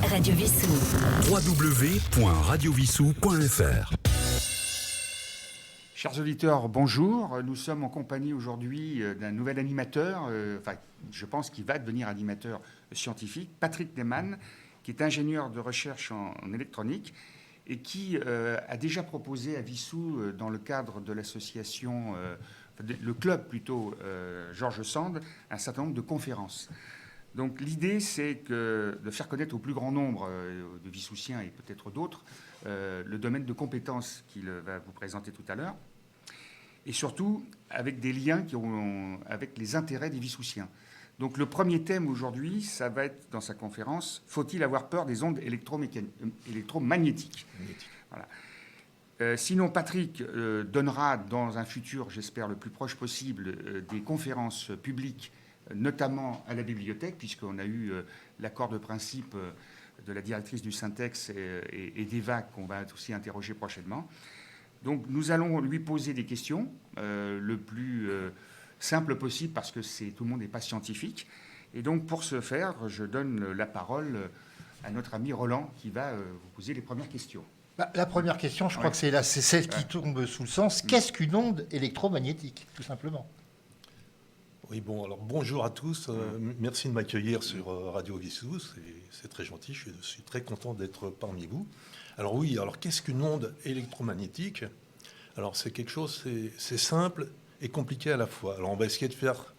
Radio Vissou. www.radiovissou.fr. Chers auditeurs, bonjour. Nous sommes en compagnie aujourd'hui d'un nouvel animateur, je pense qu'il va devenir animateur scientifique, Patrick Neyman, qui est ingénieur de recherche en électronique et qui a déjà proposé à Vissou, dans le cadre de l'association, le club plutôt, Georges Sand, un certain nombre de conférences. Donc l'idée, c'est de faire connaître au plus grand nombre de Vissoussiens et peut-être d'autres le domaine de compétences qu'il va vous présenter tout à l'heure, et surtout avec des liens avec les intérêts des Vissoussiens. Donc le premier thème aujourd'hui, ça va être dans sa conférence, faut-il avoir peur des ondes électromagnétiques ? Voilà. Sinon, Patrick donnera dans un futur, j'espère le plus proche possible, des conférences publiques, notamment à la bibliothèque, puisqu'on a eu l'accord de principe de la directrice du Syntex et d'EVA qu'on va aussi interroger prochainement. Donc nous allons lui poser des questions le plus simple possible, parce que tout le monde n'est pas scientifique. Et donc pour ce faire, je donne la parole à notre ami Roland qui va vous poser les premières questions. La première question, je crois que c'est celle qui tombe sous le sens. Qu'est-ce qu'une onde électromagnétique, tout simplement ? Oui, alors bonjour à tous. Merci de m'accueillir sur Radio Vissou. C'est très gentil. Je suis très content d'être parmi vous. Alors qu'est-ce qu'une onde électromagnétique ? Alors c'est quelque chose, c'est simple et compliqué à la fois. Alors on va essayer de faire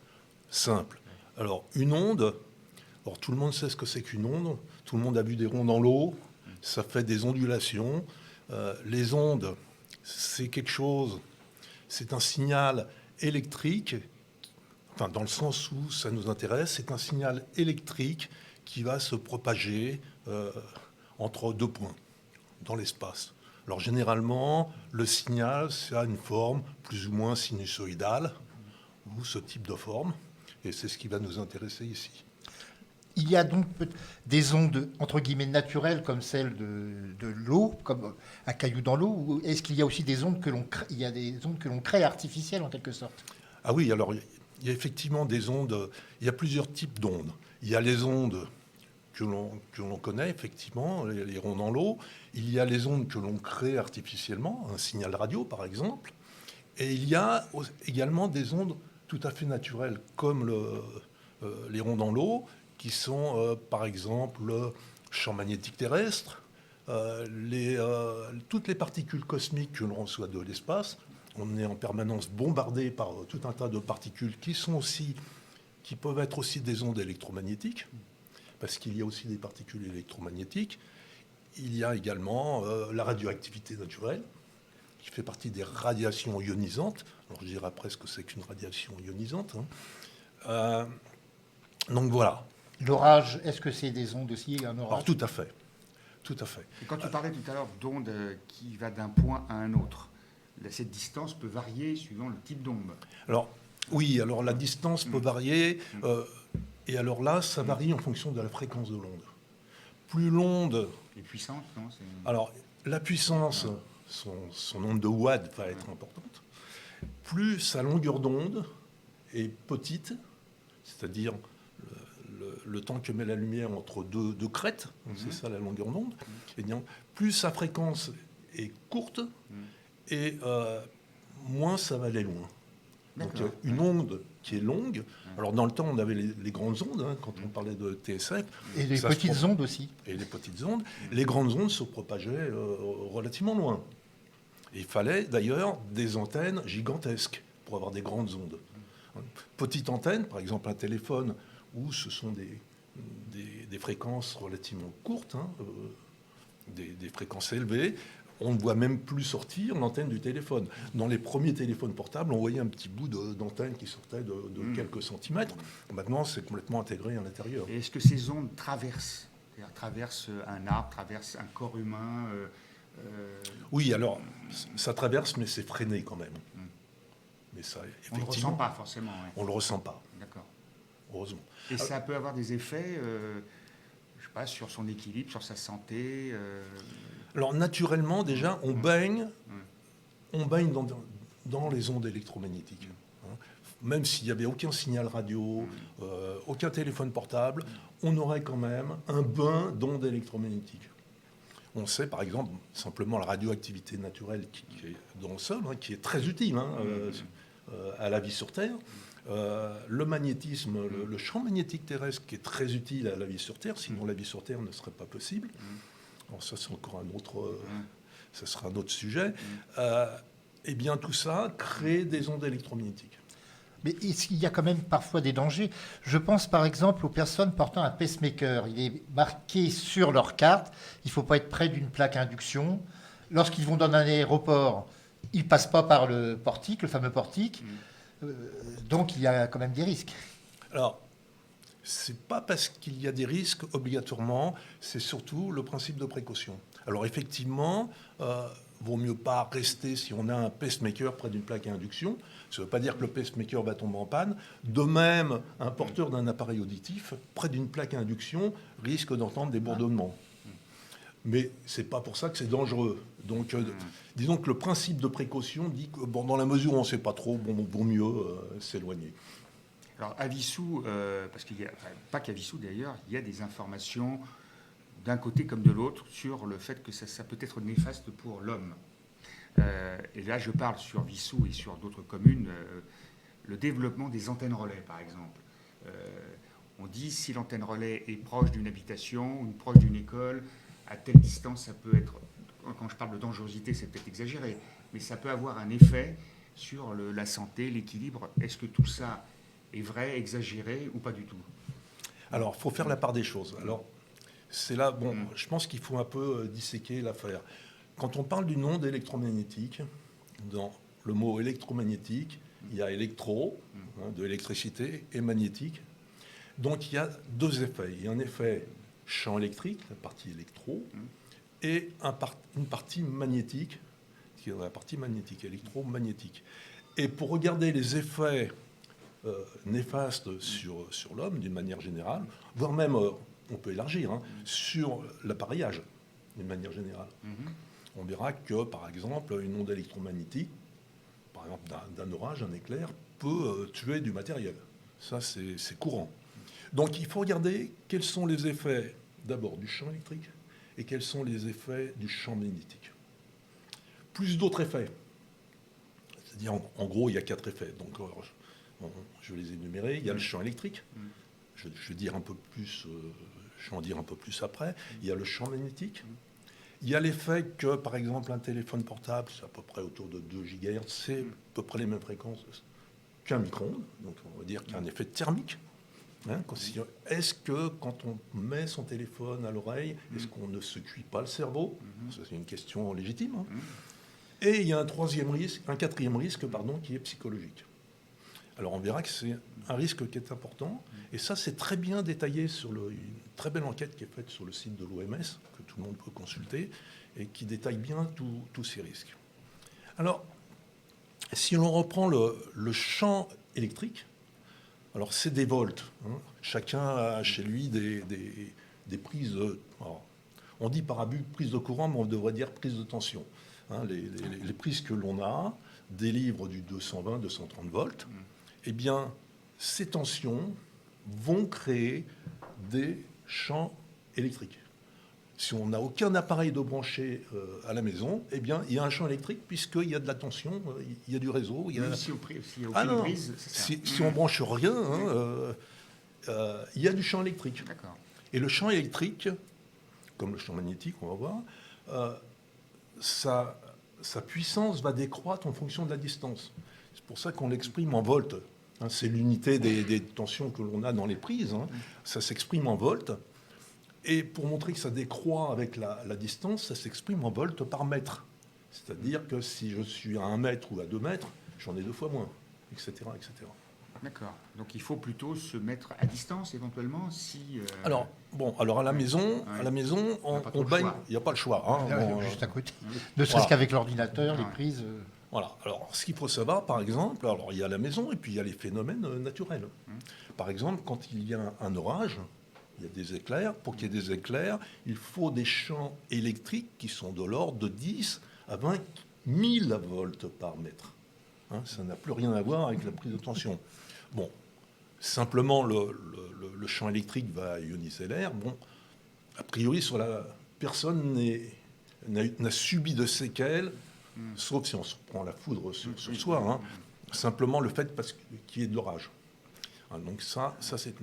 simple. Alors une onde, tout le monde sait ce que c'est qu'une onde. Tout le monde a vu des ronds dans l'eau. Ça fait des ondulations. Les ondes, c'est quelque chose, c'est un signal électrique. Enfin, dans le sens où ça nous intéresse, c'est un signal électrique qui va se propager entre deux points dans l'espace. Alors généralement, le signal, ça a une forme plus ou moins sinusoïdale, ou ce type de forme, et c'est ce qui va nous intéresser ici. Il y a donc des ondes, entre guillemets, naturelles, comme celle de l'eau, comme un caillou dans l'eau, ou est-ce qu'il y a aussi des ondes que l'on crée artificielles, en quelque sorte ? Ah oui, alors il y a effectivement des ondes, il y a plusieurs types d'ondes. Il y a les ondes que l'on connaît, effectivement, les ronds dans l'eau. Il y a les ondes que l'on crée artificiellement, un signal radio, par exemple. Et il y a également des ondes tout à fait naturelles, comme les ronds dans l'eau, qui sont, par exemple, le champ magnétique terrestre, toutes les particules cosmiques que l'on reçoit de l'espace. On est en permanence bombardé par tout un tas de particules qui peuvent être aussi des ondes électromagnétiques, parce qu'il y a aussi des particules électromagnétiques. Il y a également la radioactivité naturelle, qui fait partie des radiations ionisantes. Alors je dirais après ce que c'est qu'une radiation ionisante. Donc voilà. L'orage, est-ce que c'est des ondes aussi, un orage ? Alors tout à fait. Tout à fait. Et quand tu parlais tout à l'heure d'ondes qui va d'un point à un autre, cette distance peut varier suivant le type d'onde. Alors la distance peut varier. Et alors là, ça varie en fonction de la fréquence de l'onde. Plus l'onde... Et puissante, non ? Alors, la puissance, son nombre de watts va être importante. Plus sa longueur d'onde est petite, c'est-à-dire le temps que met la lumière entre deux crêtes, c'est ça la longueur d'onde, et bien, plus sa fréquence est courte, et moins ça va aller loin. Donc une onde qui est longue, alors dans le temps on avait les grandes ondes, quand on parlait de TSF. Et les petites ondes aussi. Et les petites ondes. Les grandes ondes se propageaient relativement loin. Et il fallait d'ailleurs des antennes gigantesques pour avoir des grandes ondes. Petite antenne, par exemple un téléphone, où ce sont des fréquences relativement courtes, des fréquences élevées. On ne voit même plus sortir l'antenne du téléphone. Dans les premiers téléphones portables, on voyait un petit bout d'antenne qui sortait de quelques centimètres. Maintenant, c'est complètement intégré à l'intérieur. Et est-ce que ces ondes traversent un arbre, traversent un corps humain Oui, alors, ça traverse, mais c'est freiné quand même. Mais ça, on ne le ressent pas forcément. Ouais. On ne le ressent pas. D'accord. Heureusement. Et ça peut avoir des effets, je sais pas, sur son équilibre, sur sa santé Alors naturellement, déjà, on baigne dans les ondes électromagnétiques. même s'il n'y avait aucun signal radio, aucun téléphone portable, on aurait quand même un bain d'ondes électromagnétiques. On sait, par exemple, simplement la radioactivité naturelle qui est dans le sol, qui est très utile à la vie sur Terre. Le magnétisme, le champ magnétique terrestre qui est très utile à la vie sur Terre, sinon la vie sur Terre ne serait pas possible. Alors ça, c'est encore ça sera un autre sujet. Eh bien, tout ça crée des ondes électromagnétiques. Mais il y a quand même parfois des dangers. Je pense par exemple aux personnes portant un pacemaker. Il est marqué sur leur carte, il ne faut pas être près d'une plaque à induction. Lorsqu'ils vont dans un aéroport, ils ne passent pas par le portique, le fameux portique. Donc il y a quand même des risques. Alors, c'est pas parce qu'il y a des risques obligatoirement, c'est surtout le principe de précaution. Alors effectivement, vaut mieux pas rester, si on a un pacemaker près d'une plaque à induction. Ça ne veut pas dire que le pacemaker va tomber en panne. De même, un porteur d'un appareil auditif près d'une plaque à induction risque d'entendre des bourdonnements. Mais ce n'est pas pour ça que c'est dangereux. Donc, disons que le principe de précaution dit que dans la mesure où on ne sait pas trop, vaut mieux s'éloigner. Alors à Vissou, parce qu'il y a, pas qu'à Vissou d'ailleurs, il y a des informations d'un côté comme de l'autre sur le fait que ça peut être néfaste pour l'homme. Et là, je parle sur Vissou et sur d'autres communes, le développement des antennes relais, par exemple. On dit si l'antenne relais est proche d'une habitation ou proche d'une école, à telle distance, ça peut être, quand je parle de dangerosité, c'est peut-être exagéré, mais ça peut avoir un effet sur la santé, l'équilibre. Est-ce que tout ça est vrai, exagéré ou pas du tout? Alors, il faut faire la part des choses. Alors, c'est là, je pense qu'il faut un peu disséquer l'affaire. Quand on parle d'une onde électromagnétique, dans le mot électromagnétique, il y a électro, de l'électricité, et magnétique. Donc il y a deux effets. Il y a un effet champ électrique, la partie électro, et une partie magnétique, qui est la partie magnétique, électromagnétique. Et pour regarder les effets néfastes sur l'homme, d'une manière générale, voire même, on peut élargir, sur l'appareillage, d'une manière générale. On verra que, par exemple, une onde électromagnétique, par exemple d'un orage, un éclair, peut tuer du matériel. Ça, c'est courant. Donc, il faut regarder quels sont les effets, d'abord, du champ électrique et quels sont les effets du champ magnétique. Plus d'autres effets. C'est-à-dire, en gros, il y a 4 effets. Donc, je vais les énumérer. Il y a le champ électrique. Je vais dire un peu plus, je vais en dire un peu plus après. Il y a le champ magnétique. Il y a l'effet que, par exemple, un téléphone portable, c'est à peu près autour de 2 GHz, c'est à peu près les mêmes fréquences qu'un micro-ondes. Donc, on va dire qu'il y a un effet thermique. Est-ce que, quand on met son téléphone à l'oreille, est-ce qu'on ne se cuit pas le cerveau? Ça, c'est une question légitime. Et il y a un quatrième risque, qui est psychologique. Alors, on verra que c'est un risque qui est important. Et ça, c'est très bien détaillé sur une très belle enquête qui est faite sur le site de l'OMS, que tout le monde peut consulter, et qui détaille bien tous ces risques. Alors, si l'on reprend le champ électrique, alors c'est des volts. Chacun a chez lui des prises. Alors, on dit par abus prise de courant, mais on devrait dire prise de tension. Les prises que l'on a délivrent du 220-230 volts. Eh bien, ces tensions vont créer des champs électriques. Si on n'a aucun appareil de branché à la maison, eh bien, il y a un champ électrique puisqu'il y a de la tension, il y a du réseau. Si il y a aucune prise, c'est ça. Si on branche rien, il y a du champ électrique. D'accord. Et le champ électrique, comme le champ magnétique, on va voir, sa puissance va décroître en fonction de la distance. C'est pour ça qu'on l'exprime en volts. C'est l'unité des tensions que l'on a dans les prises. Ça s'exprime en volts. Et pour montrer que ça décroît avec la distance, ça s'exprime en volts par mètre. C'est-à-dire que si je suis à 1 mètre ou à 2 mètres, j'en ai 2 fois moins, etc. etc. D'accord. Donc il faut plutôt se mettre à distance éventuellement si. Alors à la maison, on baigne. Il n'y a pas le choix. Juste à côté. Ne serait-ce qu'avec l'ordinateur, les prises. Voilà. Alors, ce qu'il faut savoir, par exemple, il y a la maison et puis il y a les phénomènes naturels. Par exemple, quand il y a un orage, il y a des éclairs. Pour qu'il y ait des éclairs, il faut des champs électriques qui sont de l'ordre de 10 à 20 000 volts par mètre. hein, ça n'a plus rien à voir avec la prise de tension. Bon, simplement, le champ électrique va ioniser l'air. Bon, a priori, sur la personne n'a subi de séquelles, sauf si on se prend la foudre sur soi. Hein. Simplement le fait qu'il y ait de l'orage. Hein, donc ça c'est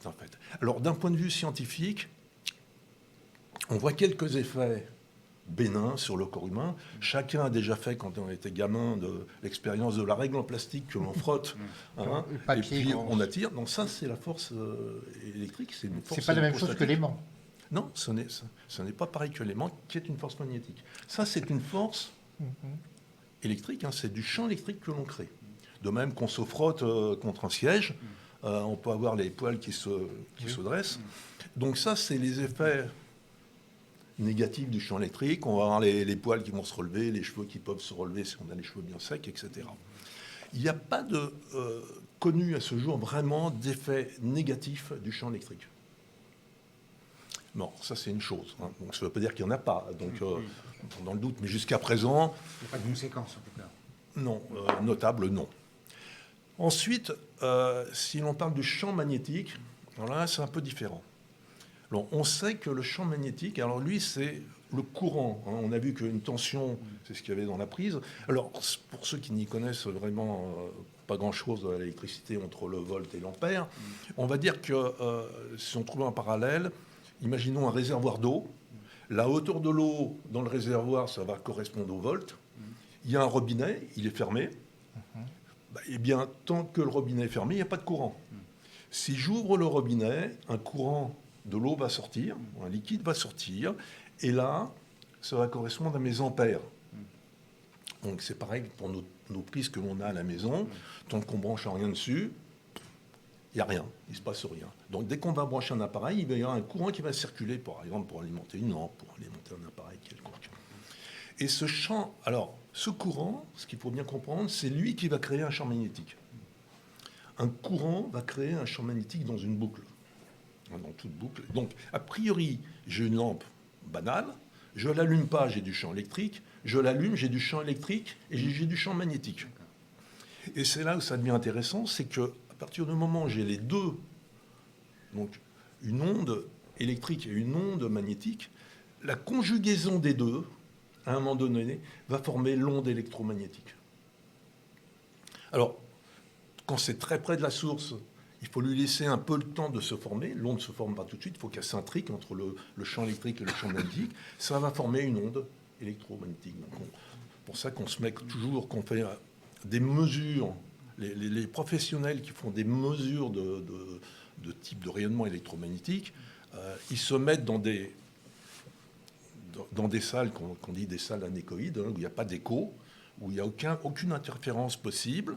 un fait. Alors, d'un point de vue scientifique, on voit quelques effets bénins sur le corps humain. Chacun a déjà fait, quand on était gamin, l'expérience de la règle en plastique que l'on frotte, hein, et puis on attire. Donc ça, c'est la force électrique. C'est pas la même chose que l'aimant. Non, ce n'est pas pareil que l'aimant, qui est une force magnétique. Ça, c'est une force électrique, hein, c'est du champ électrique que l'on crée. De même qu'on se frotte contre un siège, on peut avoir les poils qui se dressent. Donc ça, c'est les effets négatifs du champ électrique. On va avoir les poils qui vont se relever, les cheveux qui peuvent se relever si on a les cheveux bien secs, etc. Il n'y a pas de connu à ce jour vraiment d'effet négatif du champ électrique. Non, ça c'est une chose. Hein. Donc ça ne veut pas dire qu'il n'y en a pas. Donc dans le doute, mais jusqu'à présent... Il n'y a pas de conséquences en tout cas. Non, notable, non. Ensuite, si l'on parle du champ magnétique, alors là c'est un peu différent. Alors, on sait que le champ magnétique, alors lui c'est le courant. Hein. On a vu qu'une tension, c'est ce qu'il y avait dans la prise. Alors pour ceux qui n'y connaissent vraiment pas grand-chose à l'électricité entre le volt et l'ampère, on va dire que si on trouve un parallèle, imaginons un réservoir d'eau. La hauteur de l'eau dans le réservoir, ça va correspondre au volt. Il y a un robinet, il est fermé. Eh bien, tant que le robinet est fermé, il n'y a pas de courant. Si j'ouvre le robinet, un courant de l'eau va sortir, un liquide va sortir, et là, ça va correspondre à mes ampères. Donc c'est pareil pour nos prises que l'on a à la maison. Tant qu'on branche rien dessus, il n'y a rien, il ne se passe rien. Donc dès qu'on va brancher un appareil, il va y avoir un courant qui va circuler, par exemple pour alimenter une lampe, pour alimenter un appareil quelconque. Et ce champ, alors ce courant, ce qu'il faut bien comprendre, c'est lui qui va créer un champ magnétique. Un courant va créer un champ magnétique dans une boucle, dans toute boucle. Donc a priori, j'ai une lampe banale, je ne l'allume pas, j'ai du champ électrique, je l'allume, j'ai du champ électrique et j'ai du champ magnétique. Et c'est là où ça devient intéressant, c'est que à partir du moment où j'ai les deux, donc une onde électrique et une onde magnétique, la conjugaison des deux, à un moment donné, va former l'onde électromagnétique. Alors, quand c'est très près de la source, il faut lui laisser un peu le temps de se former. L'onde ne se forme pas tout de suite, il faut qu'elle s'intrique entre le champ électrique et le champ magnétique. Ça va former une onde électromagnétique. Donc pour ça qu'on se met toujours, qu'on fait des mesures. Les professionnels qui font des mesures de type de rayonnement électromagnétique, ils se mettent dans des salles qu'on dit des salles anéchoïdes, où il n'y a pas d'écho, où il n'y a aucune interférence possible,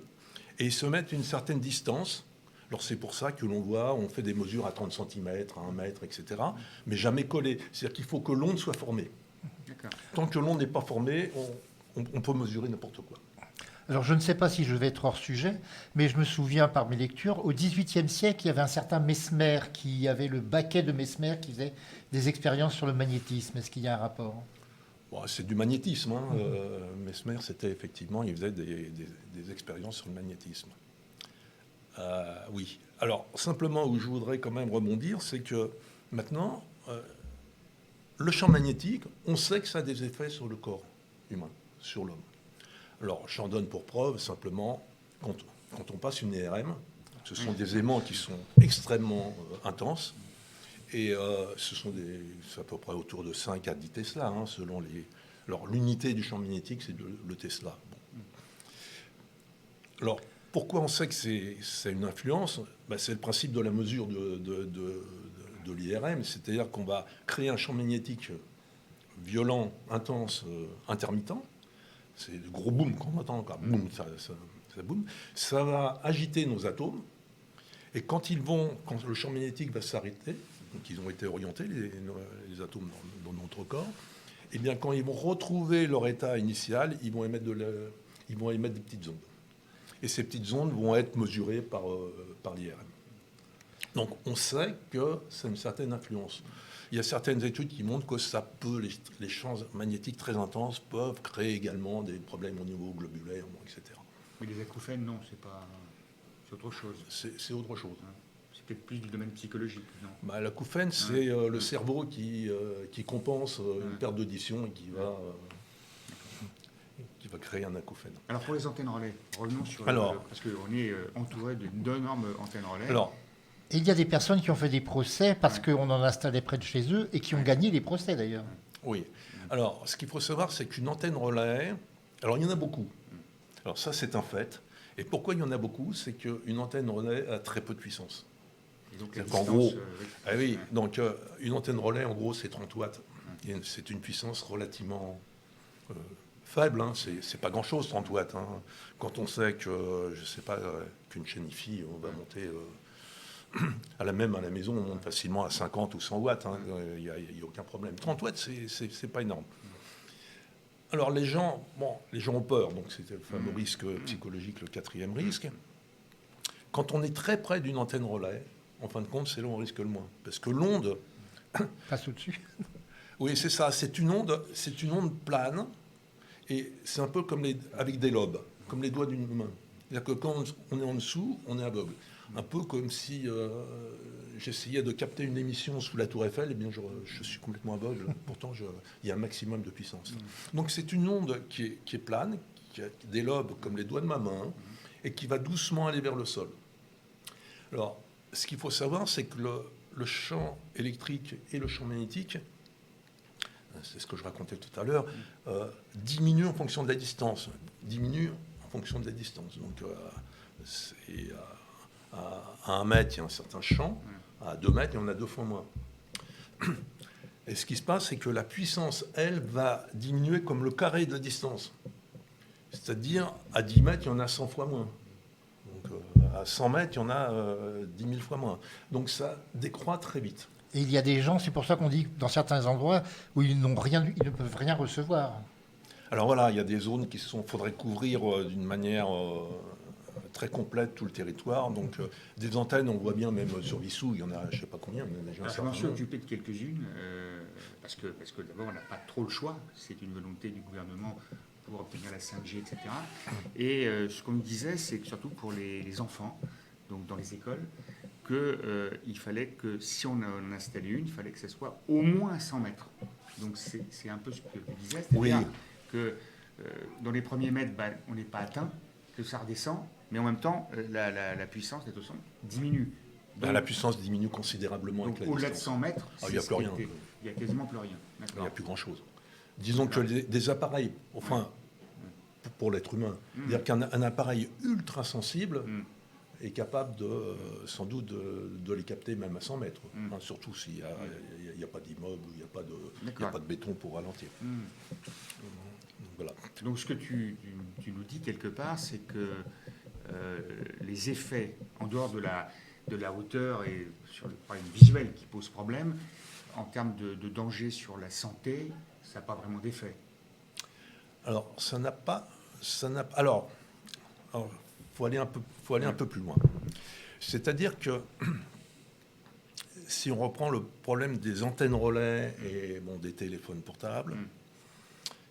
et ils se mettent à une certaine distance. Alors c'est pour ça que l'on voit, on fait des mesures à 30 cm, à 1 mètre, etc., mais jamais collées. C'est-à-dire qu'il faut que l'onde soit formée. Tant que l'onde n'est pas formée, on peut mesurer n'importe quoi. Alors, je ne sais pas si je vais être hors sujet, mais je me souviens par mes lectures, au XVIIIe siècle, il y avait un certain Mesmer qui avait le baquet de Mesmer qui faisait des expériences sur le magnétisme. Est-ce qu'il y a un rapport ? Bon, c'est du magnétisme. Hein. Mesmer, c'était effectivement, il faisait des expériences sur le magnétisme. Oui. Alors, simplement, où je voudrais quand même rebondir, c'est que maintenant, le champ magnétique, on sait que ça a des effets sur le corps humain, sur l'homme. Alors, j'en donne pour preuve, simplement, quand on passe une IRM, ce sont des aimants qui sont extrêmement intenses, et c'est à peu près autour de 5 à 10 Tesla, hein, selon les... Alors, l'unité du champ magnétique, c'est le Tesla. Bon. Alors, pourquoi on sait que c'est une influence ? C'est le principe de la mesure de l'IRM, c'est-à-dire qu'on va créer un champ magnétique violent, intense, intermittent. C'est le gros boom qu'on entend, quoi. Boom, ça boom. Ça va agiter nos atomes. Et quand le champ magnétique va s'arrêter, donc ils ont été orientés, les atomes dans notre corps, et bien quand ils vont retrouver leur état initial, ils vont émettre des petites ondes. Et ces petites ondes vont être mesurées par l'IRM. Donc on sait que c'est une certaine influence. Il y a certaines études qui montrent que les champs magnétiques très intenses peuvent créer également des problèmes au niveau globulaire, etc. Mais les acouphènes, non, c'est autre chose. C'est autre chose. C'est peut-être plus du domaine psychologique, non? Bah, l'acouphène, c'est le cerveau qui compense une perte d'audition et qui va créer un acouphène. Alors pour les antennes relais, revenons sur parce qu'on est entouré d'énormes antennes relais. Alors, Et il y a des personnes qui ont fait des procès parce qu'on en installait près de chez eux et qui ont gagné les procès d'ailleurs. oui. Alors, ce qu'il faut savoir, c'est qu'une antenne relais, alors il y en a beaucoup. Alors ça, c'est un fait. Et pourquoi il y en a beaucoup? C'est qu'une antenne relais a très peu de puissance. Et donc la C'est-à-dire qu'en distance, gros, ah oui, donc une antenne relais, en gros, c'est 30 watts. Et c'est une puissance relativement faible. Hein. C'est pas grand-chose, 30 watts. Hein. Quand on sait que, je sais pas, qu'une chaîne IFI, on va monter à la maison, on monte facilement à 50 ou 100 watts. Il n'y a aucun problème. 30 watts, c'est pas énorme. Alors les gens ont peur. Donc c'était le fameux risque psychologique, le 4e risque. Quand on est très près d'une antenne relais, en fin de compte, c'est là où on risque le moins. Parce que l'onde... Passe au-dessus. Oui, c'est ça. C'est une onde plane. Et c'est un peu comme avec des lobes, comme les doigts d'une main. C'est-à-dire que quand on est en dessous, on est aveugle. Un peu comme si j'essayais de capter une émission sous la Tour Eiffel, eh bien je suis complètement aveugle. Pourtant, il y a un maximum de puissance. Donc c'est une onde qui est plane, qui a des lobes comme les doigts de ma main, et qui va doucement aller vers le sol. Alors, ce qu'il faut savoir, c'est que le champ électrique et le champ magnétique, c'est ce que je racontais tout à l'heure, diminuent en fonction de la distance. Donc, à 1 mètre, il y a un certain champ. À 2 mètres, il y en a 2 fois moins. Et ce qui se passe, c'est que la puissance, elle, va diminuer comme le carré de la distance. C'est-à-dire, à 10 mètres, il y en a 100 fois moins. Donc, à 100 mètres, il y en a 10 000 fois moins. Donc, ça décroît très vite. Et il y a des gens, c'est pour ça qu'on dit dans certains endroits où ils ne peuvent rien recevoir. Alors voilà, il y a des zones faudrait couvrir d'une manière très complète tout le territoire. Donc des antennes, on voit bien même sur Vissou, il y en a, je ne sais pas combien, il y en a déjà un Je m'en certain suis nombre. occupé de quelques-unes, parce que d'abord, on n'a pas trop le choix. C'est une volonté du gouvernement pour obtenir la 5G, etc. Et ce qu'on me disait, c'est que surtout pour les enfants, donc dans les écoles, qu'il fallait que, si on en installait une, il fallait que ce soit au moins 100 mètres. Donc c'est un peu ce que je disais, c'est-à-dire que dans les premiers mètres, on n'est pas atteint, que ça redescend, mais en même temps, la puissance des son diminue. Donc, La puissance diminue considérablement donc avec la au-delà de distance. 100 mètres, Il n'y a plus rien. Il n'y a quasiment plus rien. Il n'y a plus grand-chose. Disons que des appareils, enfin, pour l'être humain, c'est-à-dire qu'un appareil ultra sensible est capable sans doute de les capter même à 100 mètres, surtout s'il n'y a pas d'immeuble, il n'y a pas de béton pour ralentir. Voilà. Donc ce que tu nous dis quelque part, c'est que les effets, en dehors de la hauteur et sur le problème visuel qui pose problème, en termes de danger sur la santé, ça n'a pas vraiment d'effet. Alors, Alors, faut aller un peu plus loin. C'est-à-dire que si on reprend le problème des antennes relais et des téléphones portables,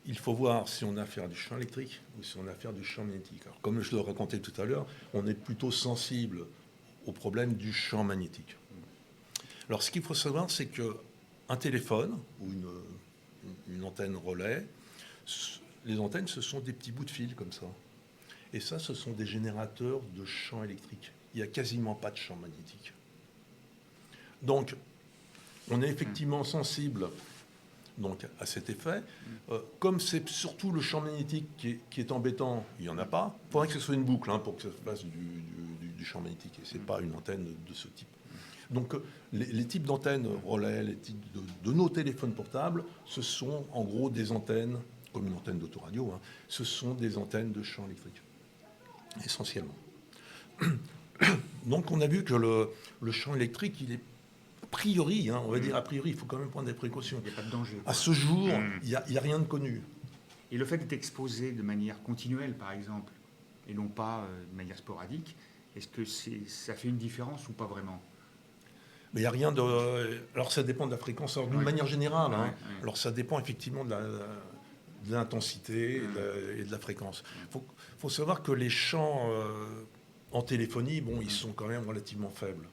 il faut voir si on a affaire à du champ électrique ou si on a affaire à du champ magnétique. Alors, comme je le racontais tout à l'heure, on est plutôt sensible au problème du champ magnétique. Alors, ce qu'il faut savoir, c'est qu'un téléphone ou une antenne relais, les antennes, ce sont des petits bouts de fil comme ça. Et ça, ce sont des générateurs de champ électrique. Il n'y a quasiment pas de champ magnétique. Donc, on est effectivement sensible à cet effet. Comme c'est surtout le champ magnétique qui est embêtant, il n'y en a pas. Il faudrait que ce soit une boucle pour que ça se fasse du champ magnétique. Et ce n'est pas une antenne de ce type. Donc, les types d'antennes relais, les types de nos téléphones portables, ce sont en gros des antennes, comme une antenne d'autoradio, ce sont des antennes de champ électrique, essentiellement. Donc, on a vu que le champ électrique, il est a priori, on va dire a priori, il faut quand même prendre des précautions. Il n'y a pas de danger. À ce jour, il n'y a rien de connu. Et le fait d'être exposé de manière continuelle, par exemple, et non pas de manière sporadique, est-ce que ça fait une différence ou pas vraiment ? Mais il n'y a rien de... Alors ça dépend de la fréquence. Alors, d'une manière générale, Ouais. alors ça dépend effectivement de de l'intensité et de la fréquence. Faut savoir que les champs en téléphonie, bon, ils sont quand même relativement faibles.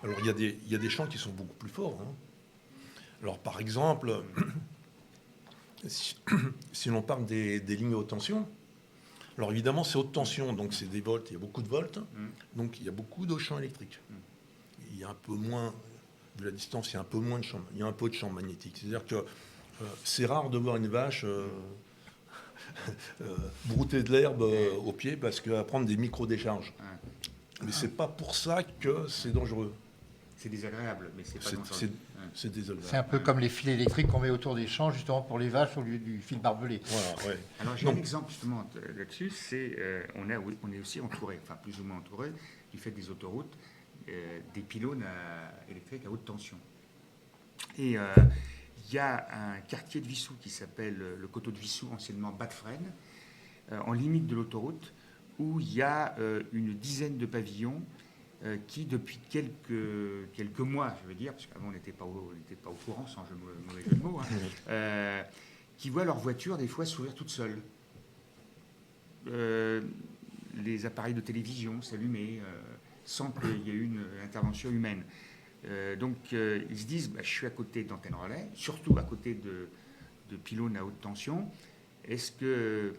Alors, il y a des champs qui sont beaucoup plus forts. Hein. Alors, par exemple, si l'on parle des lignes haute tension, alors évidemment, c'est haute tension, donc c'est des volts, il y a beaucoup de volts, donc il y a beaucoup de champs électriques. Il y a un peu moins, de la distance, il y a un peu moins de champs, il y a un peu de champs magnétiques. C'est-à-dire que c'est rare de voir une vache brouter de l'herbe au pied parce qu'elle va prendre des micro-décharges. Mais c'est pas pour ça que c'est dangereux. C'est désagréable, mais c'est pas dangereux. C'est désagréable. C'est un peu comme les fils électriques qu'on met autour des champs, justement pour les vaches, au lieu du fil barbelé. Voilà, ouais. Alors j'ai un exemple justement là-dessus, c'est on est aussi entouré, enfin plus ou moins entouré, du fait des autoroutes, des pylônes électriques à haute tension. Et il y a un quartier de Vissou qui s'appelle le coteau de Vissou, anciennement Bas-de-Fresnes, en limite de l'autoroute, où il y a une dizaine de pavillons qui, depuis quelques mois, je veux dire, parce qu'avant on n'était pas au courant, sans mauvais jeu de mots, hein, qui voient leur voiture des fois s'ouvrir toute seule. Les appareils de télévision s'allumer sans qu'il y ait eu une intervention humaine. Donc ils se disent, je suis à côté d'antennes relais, surtout à côté de pylônes à haute tension. Est-ce que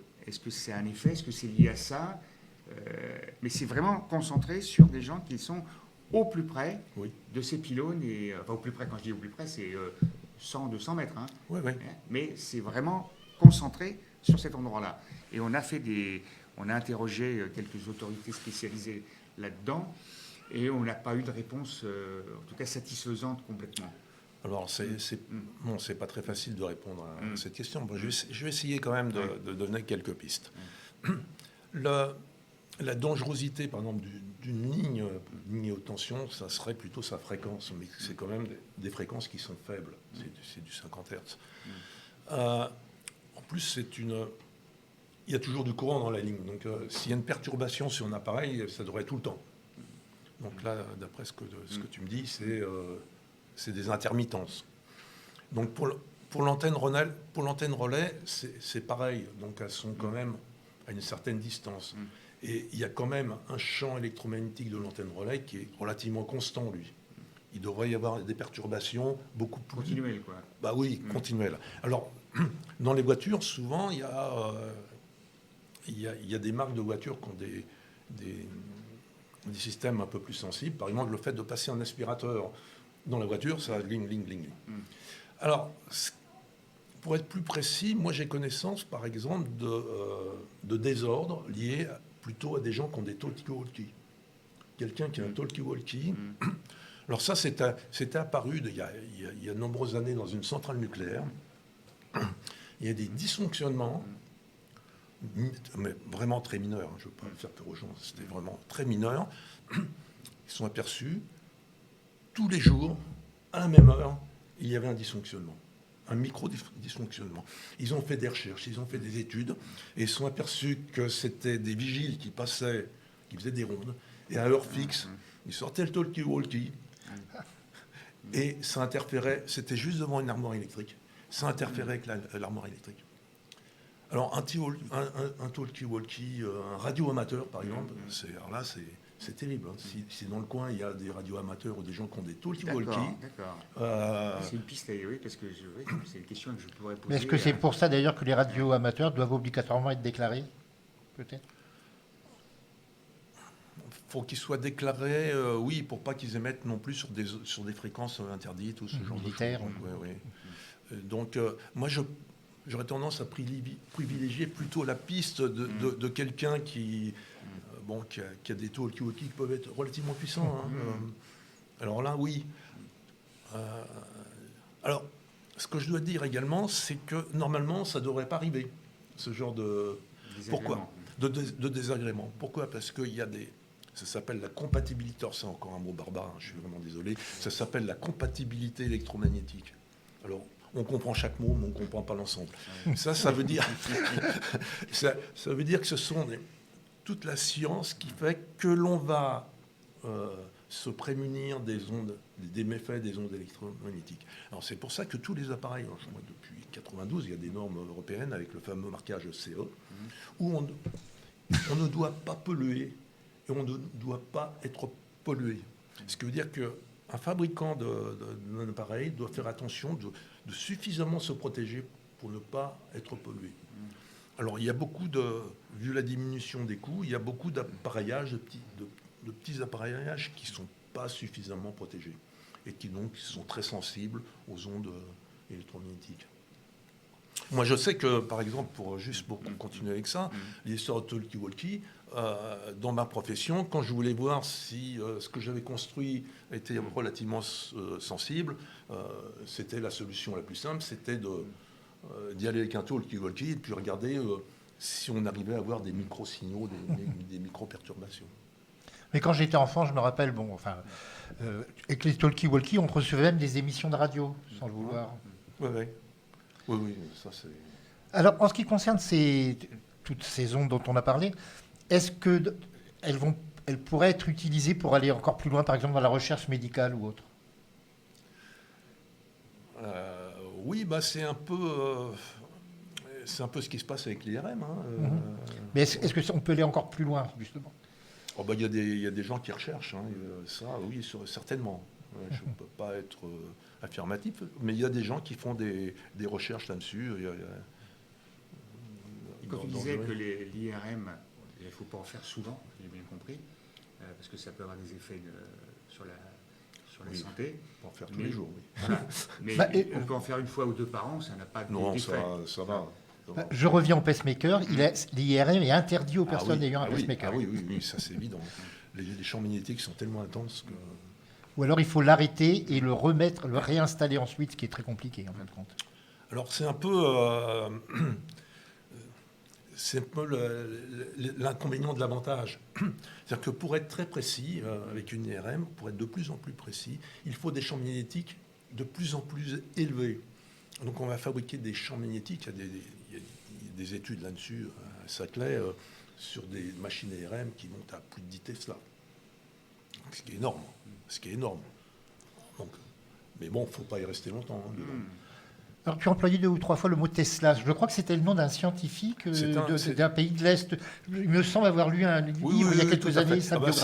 c'est un effet? Est-ce que c'est lié à ça? Mais c'est vraiment concentré sur des gens qui sont au plus près de ces pylônes. Et, enfin, au plus près, quand je dis au plus près, c'est 100-200 mètres. Hein. Oui. Mais c'est vraiment concentré sur cet endroit-là. Et on a interrogé quelques autorités spécialisées là-dedans. Et on n'a pas eu de réponse, en tout cas satisfaisante complètement. Alors, c'est pas très facile de répondre à cette question. Bon, je vais essayer quand même de donner quelques pistes. La dangerosité, par exemple, d'une ligne haute tension, ça serait plutôt sa fréquence. Mais c'est quand même des fréquences qui sont faibles. C'est du 50 Hz. En plus, il y a toujours du courant dans la ligne. Donc, s'il y a une perturbation sur un appareil, ça devrait être tout le temps. Donc là, d'après ce que tu me dis, c'est des intermittences. Donc pour l'antenne relais, c'est pareil. Donc elles sont quand même à une certaine distance. Et il y a quand même un champ électromagnétique de l'antenne relais qui est relativement constant, lui. Il devrait y avoir des perturbations beaucoup plus... Continuelles, quoi. Bah oui, continuelles. Alors, dans les voitures, souvent, il y a des marques de voitures qui ont des systèmes un peu plus sensibles. Par exemple, le fait de passer un aspirateur dans la voiture, ça ling. Alors, pour être plus précis, moi j'ai connaissance, par exemple, de désordres liés plutôt à des gens qui ont des talkie-walkie. Quelqu'un qui a un talkie-walkie. Alors ça, c'était apparu il y a de nombreuses années dans une centrale nucléaire. Il y a des dysfonctionnements, mais vraiment très mineurs. Je ne veux pas faire peur aux gens, c'était vraiment très mineur. Ils sont aperçus, tous les jours, à la même heure, il y avait un dysfonctionnement, un micro-dysfonctionnement. Ils ont fait des recherches, ils ont fait des études, et ils sont aperçus que c'était des vigiles qui passaient, qui faisaient des rondes, et à heure fixe, ils sortaient le talkie-walkie, et ça interférait, c'était juste devant une armoire électrique, ça interférait avec l'armoire électrique. Alors un talkie-walkie, un radio-amateur par exemple, c'est terrible. Hein. Si dans le coin il y a des radio-amateurs ou des gens qui ont des talkie-walkie... D'accord. C'est une piste, oui, parce que c'est une question que je pourrais poser. Mais est-ce que c'est pour ça d'ailleurs que les radio-amateurs doivent obligatoirement être déclarés? Peut-être. Il faut qu'ils soient déclarés, oui, pour pas qu'ils émettent non plus sur des fréquences interdites ou ce genre de choses. Donc, moi, j'aurais tendance à privilégier plutôt la piste de quelqu'un qui a des talkie-walkie qui peuvent être relativement puissants. Hein. Alors là, oui. Alors, ce que je dois dire également, c'est que normalement, ça ne devrait pas arriver, ce genre de... Pourquoi de désagrément. Pourquoi? Parce qu'il y a des... Ça s'appelle la compatibilité, c'est encore un mot barbare, hein, je suis vraiment désolé, ça s'appelle la compatibilité électromagnétique. Alors, on comprend chaque mot, mais on ne comprend pas l'ensemble. Ça veut dire... ça veut dire que ce sont toute la science qui fait que l'on va se prémunir des méfaits des ondes électromagnétiques. Alors c'est pour ça que tous les appareils, alors, je crois, depuis 92, il y a des normes européennes avec le fameux marquage CE, où on ne doit pas polluer et on ne doit pas être pollué. Ce qui veut dire qu'un fabricant d'un appareil doit faire attention de suffisamment se protéger pour ne pas être pollué. Alors il y a vu la diminution des coûts, il y a beaucoup d'appareillages, de petits appareillages qui ne sont pas suffisamment protégés et qui donc sont très sensibles aux ondes électromagnétiques. Moi, je sais que, par exemple, pour continuer avec ça, l'histoire de talkie-walkie, dans ma profession, quand je voulais voir si ce que j'avais construit était relativement sensible, c'était la solution la plus simple, c'était d'y aller avec un talkie-walkie et puis regarder si on arrivait à avoir des micro-signaux, des micro-perturbations. Mais quand j'étais enfant, je me rappelle, avec les talkie-walkie, on recevait même des émissions de radio, sans le vouloir. Oui, ça c'est... Alors, en ce qui concerne toutes ces ondes dont on a parlé, est-ce qu'elles pourraient être utilisées pour aller encore plus loin, par exemple dans la recherche médicale ou autre? Oui, c'est un peu ce qui se passe avec l'IRM. Mais est-ce qu'on peut aller encore plus loin, justement? Il y a des gens qui recherchent, ça, oui, certainement. Je ne peux pas être affirmatif, mais il y a des gens qui font des recherches là-dessus. Quand tu disais que l'IRM, il ne faut pas en faire souvent, j'ai bien compris, parce que ça peut avoir des effets sur la santé. On peut en faire tous les jours, oui. Voilà. Mais on peut en faire une fois ou deux par an, ça n'a pas d'effet. Non, ça va. Je reviens au pacemaker. L'IRM est interdit aux personnes ayant un pacemaker. Oui, ça c'est évident. Les champs magnétiques sont tellement intenses que... Ou alors il faut l'arrêter et le réinstaller ensuite, ce qui est très compliqué en fin de compte. Alors c'est un peu l'inconvénient de l'avantage. C'est-à-dire que pour être très précis avec une IRM, pour être de plus en plus précis, il faut des champs magnétiques de plus en plus élevés. Donc on va fabriquer des champs magnétiques, il y a des études là-dessus à Saclay, sur des machines IRM qui montent à plus de 10 Tesla. Ce qui est énorme. Donc, mais bon, il ne faut pas y rester longtemps. Alors, tu as employé 2 ou 3 fois le mot Tesla. Je crois que c'était le nom d'un scientifique d'un pays de l'Est. Il me semble avoir lu un livre il y a quelques années, sa biographie.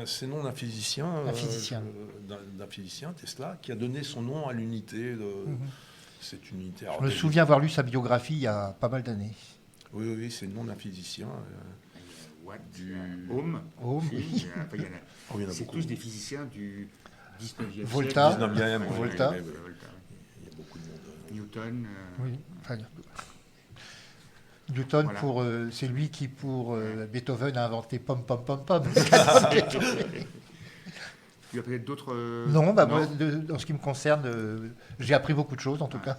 C'est le nom d'un physicien. D'un physicien, Tesla, qui a donné son nom à l'unité. Cette unité. Je me souviens avoir lu sa biographie il y a pas mal d'années. Oui, c'est le nom d'un physicien. Ohm. C'est beaucoup. tous des physiciens du 19e Volta. siècle. Volta. Il y a beaucoup de monde. Newton. Newton, voilà. C'est lui qui, pour Beethoven, a inventé pom pom pom pom. Il y a peut-être d'autres... Non, moi, en ce qui me concerne, j'ai appris beaucoup de choses, en tout cas.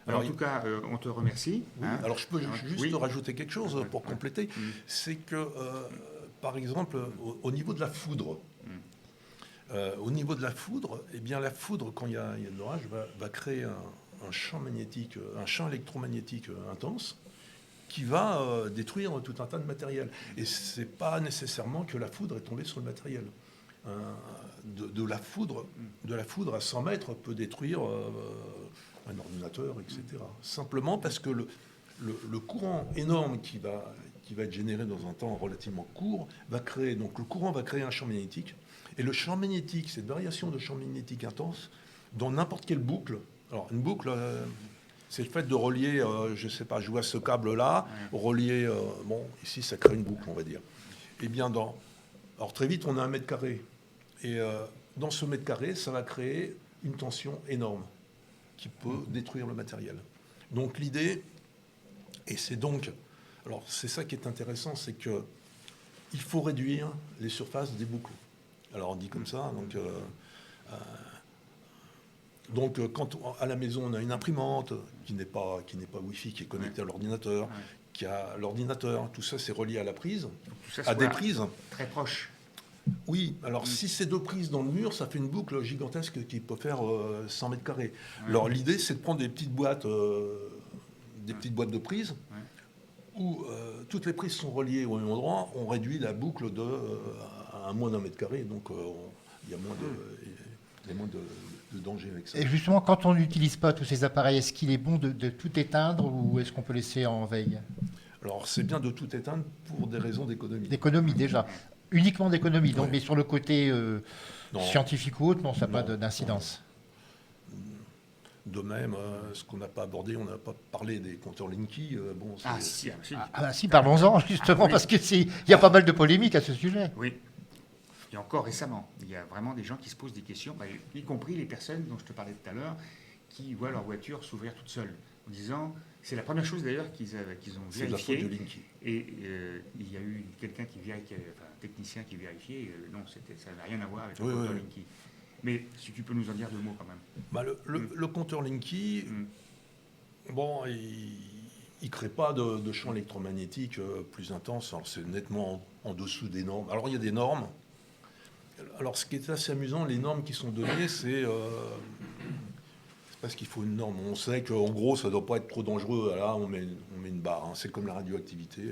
Alors, en tout cas, on te remercie. Oui. Alors, je peux juste rajouter quelque chose pour compléter. C'est que, par exemple, au niveau de la foudre, eh bien, la foudre, quand il y a de l'orage, va créer un champ magnétique, un champ électromagnétique intense qui va détruire tout un tas de matériel. Et ce n'est pas nécessairement que la foudre est tombée sur le matériel. De la foudre à 100 mètres peut détruire un ordinateur, etc. Simplement parce que le courant énorme qui va être généré dans un temps relativement court donc le courant va créer un champ magnétique. Et le champ magnétique, cette variation de champ magnétique intense, dans n'importe quelle boucle. Alors une boucle, c'est le fait de relier, je ne sais pas, je vois ce câble-là, relier, ici ça crée une boucle, on va dire. Eh bien, alors très vite, on a 1 mètre carré. Et dans ce mètre carré, ça va créer une tension énorme qui peut détruire le matériel. Donc l'idée, et c'est donc, alors c'est ça qui est intéressant, c'est que il faut réduire les surfaces des boucles. Alors on dit comme ça, donc quand à la maison on a une imprimante qui n'est pas Wi-Fi, qui est connectée à l'ordinateur, qui a l'ordinateur, tout ça c'est relié à la prise, à des prises très proches. Oui, alors si c'est 2 prises dans le mur, ça fait une boucle gigantesque qui peut faire 100 mètres carrés. Alors l'idée, c'est de prendre des petites boîtes de prises, où toutes les prises sont reliées au même endroit. On réduit la boucle à moins d'1 mètre carré, donc il y a moins de danger avec ça. Et justement, quand on n'utilise pas tous ces appareils, est-ce qu'il est bon de tout éteindre ou est-ce qu'on peut laisser en veille? Alors, c'est bien de tout éteindre pour des raisons d'économie. D'économie déjà. Uniquement d'économie. Donc, Ouais. mais sur le côté Non. scientifique ou autre, non, ça n'a pas Non. d'incidence. De même, ce qu'on n'a pas abordé, on n'a pas parlé des compteurs Linky. Ah, si. Ah bah si, parlons-en justement, oui. parce qu'il y a pas mal de polémiques à ce sujet. Oui. Et encore récemment, il y a vraiment des gens qui se posent des questions, y compris les personnes dont je te parlais tout à l'heure, qui voient leur voiture s'ouvrir toute seule, en disant, c'est la première chose d'ailleurs qu'ils ont c'est de la faute vérifié. de Linky. Et il y a eu quelqu'un qui vérifiait, enfin un technicien qui vérifiait, non, ça n'avait rien à voir avec le compteur Linky. Mais si tu peux nous en dire 2 mots quand même. Bah, le compteur Linky, bon, il ne crée pas de champ électromagnétique plus intense. Alors, c'est nettement en dessous des normes. Alors, il y a des normes. Alors, ce qui est assez amusant, les normes qui sont données, c'est parce qu'il faut une norme. On sait qu'en gros, ça ne doit pas être trop dangereux. Là, on met une barre. Hein. C'est comme la radioactivité.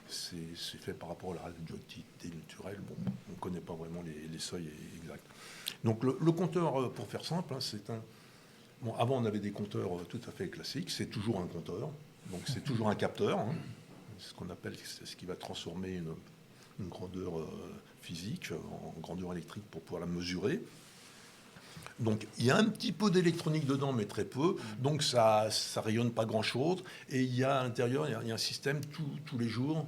C'est fait par rapport à la radioactivité naturelle. Bon, on ne connaît pas vraiment les seuils exacts. Donc, le compteur, pour faire simple, hein, c'est un... Bon, avant, on avait des compteurs tout à fait classiques. C'est toujours un compteur. Donc, c'est toujours un capteur. Hein. C'est ce qu'on appelle, c'est ce qui va transformer une grandeur physique en grandeur électrique pour pouvoir la mesurer. Donc, il y a un petit peu d'électronique dedans, mais très peu. Donc, ça rayonne pas grand-chose. Et il y a à l'intérieur, il y a un système tous les jours,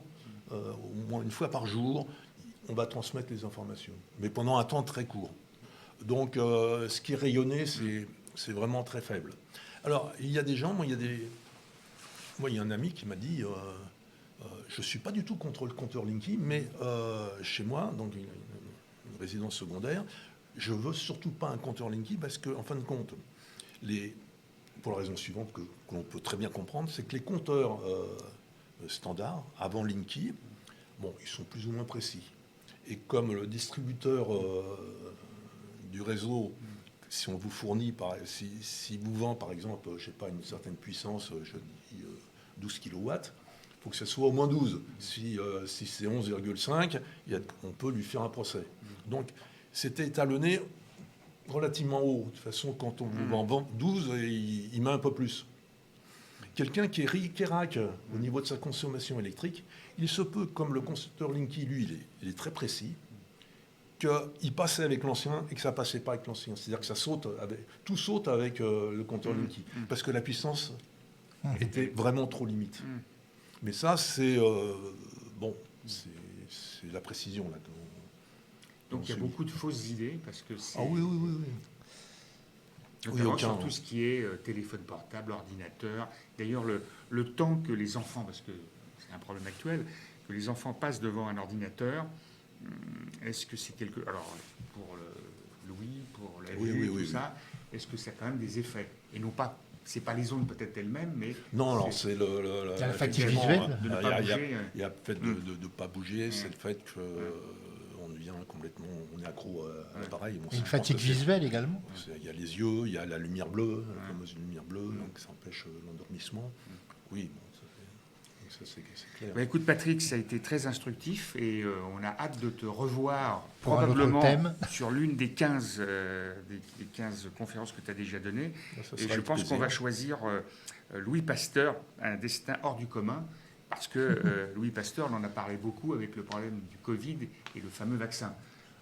au moins une fois par jour, on va transmettre les informations. Mais pendant un temps très court. Donc, ce qui est rayonné, c'est vraiment très faible. Alors, il y a des gens, moi, il y a un ami qui m'a dit, je ne suis pas du tout contre le compteur Linky, mais chez moi, donc une résidence secondaire, je ne veux surtout pas un compteur Linky parce qu'en fin de compte, pour la raison suivante que l'on peut très bien comprendre, c'est que les compteurs standards, avant Linky, bon, ils sont plus ou moins précis. Et comme le distributeur du réseau, si on vous fournit, si vous vend par exemple, je sais pas, une certaine puissance, je dis 12 kW, il faut que ce soit au moins 12. Si c'est 11,5, on peut lui faire un procès. Donc c'était étalonné relativement haut. De toute façon, quand on vous vend 12, il met un peu plus. Quelqu'un qui est ric-et-rac au niveau de sa consommation électrique, il se peut, comme le constructeur Linky, lui, il est très précis, qu'il passait avec l'ancien et que ça ne passait pas avec l'ancien. C'est-à-dire que tout saute avec le compteur Linky, parce que la puissance était vraiment trop limite. Mais ça, c'est c'est la précision. Là, donc il y a beaucoup de fausses idées, parce que c'est... Ah oui. Notamment sur tout ce qui est téléphone portable, ordinateur. D'ailleurs, le temps que les enfants, parce que c'est un problème actuel, que les enfants passent devant un ordinateur, est-ce que c'est quelque... Alors, pour Louis, pour la vue, tout ça, est-ce que ça a quand même des effets? Et non pas... C'est pas les ondes peut-être elles-mêmes, mais... Non, c'est la fatigue visuelle. De ne pas bouger. Il y a le fait de ne pas bouger, c'est le fait qu'on devient complètement... On est accro à l'appareil. Bon, une fatigue visuelle également. Il y a les yeux, il y a la lumière bleue, la fameuse lumière bleue, donc ça empêche l'endormissement. Oui, bon, ça c'est clair. Bah, écoute Patrick, ça a été très instructif et on a hâte de te revoir pour probablement un autre thème. sur l'une des 15 conférences que tu as déjà données. Et je pense qu'on va choisir Louis Pasteur, un destin hors du commun, parce que Louis Pasteur, on en a parlé beaucoup avec le problème du Covid et le fameux vaccin.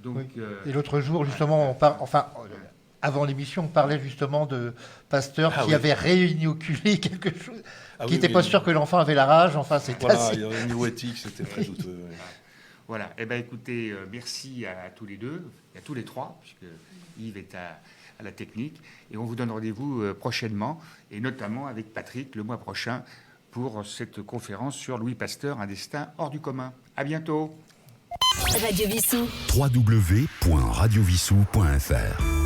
Donc, oui. Et l'autre jour, justement, avant l'émission, on parlait justement de Pasteur qui avait réinoculé quelque chose, qui n'était pas sûr que l'enfant avait la rage. Enfin, c'était assez... Au niveau éthique, c'était très douteux. Voilà. Eh bien, écoutez, merci à tous les deux, et à tous les trois, puisque Yves est à la technique. Et on vous donne rendez-vous prochainement, et notamment avec Patrick le mois prochain, pour cette conférence sur Louis Pasteur, un destin hors du commun. À bientôt. Radio Vissou. www.radiovissou.fr